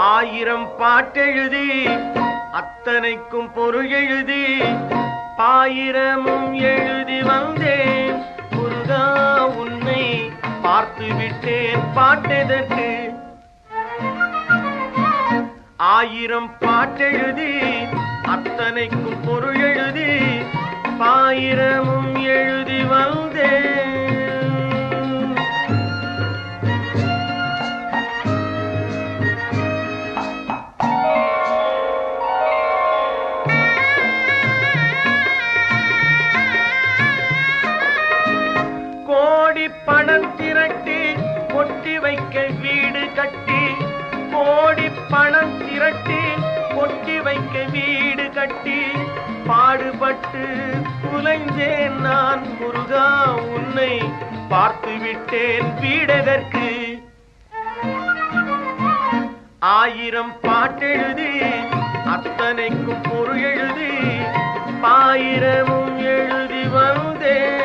ஆயிரம் பாட்டெழுதி அத்தனைக்கும் பொருள் எழுதி பாயிரமும் எழுதி வந்தேன் முருகா உன்னை பார்த்து விட்டேன் பாட்டெதற்கு. ஆயிரம் பாட்டெழுதி அத்தனைக்கும் பொருள் எழுதி பாயிரமும் எழுதி வந்தேன். கோடி பணம் திரட்டி கொட்டி வைக்க வீடு கட்டி, கோடி பணம் திரட்டி கொட்டி வைக்க வீடு கட்டி பாடுபட்டு குலைஞ்சேன் நான் முருகா உன்னை பார்த்து விட்டேன் வீடதற்கு. ஆயிரம் பாட்டெழுதி அத்தனைக்கும் பொருள் எழுதி பாயிரமும் எழுதி வந்தேன்.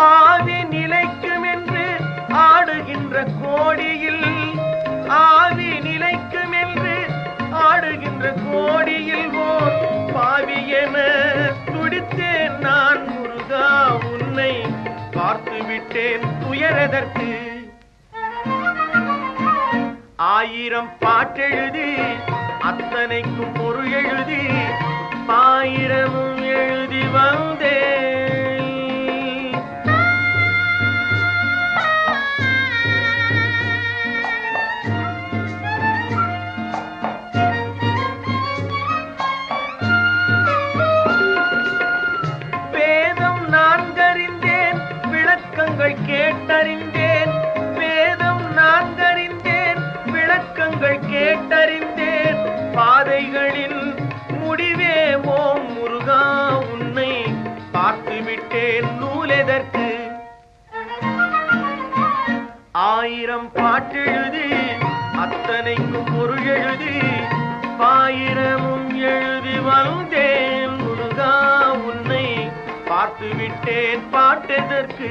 ஆவி நிலைக்கும் என்று ஆடுகின்ற கோடியில், ஆவி நிலைக்கும் என்று ஆடுகின்ற கோடியில் ஓர் பாவி என துடித்தேன் நான் முருகா உன்னை பார்த்து விட்டேன் துயரதற்கு. ஆயிரம் பாட்டெழுதி அத்தனைக்கும் பொருள் எழுதி பாயிரமும் எழுதி வந்தேன். கேட்டறிந்தேன் வேதம் நான்கறிந்தேன் விளக்கங்கள் கேட்டறிந்தேன் பாதைகளின் முடிவே ஓம் முருகா உன்னை பார்த்து விட்டேன் நூலெதற்கு. ஆயிரம் பாட்டெழுதி அத்தனைக்கும் பொருள் எழுதி பாயிரமும் எழுதி வந்தேன் முருகா உன்னை பார்த்து விட்டேன் பாட்டெதற்கு.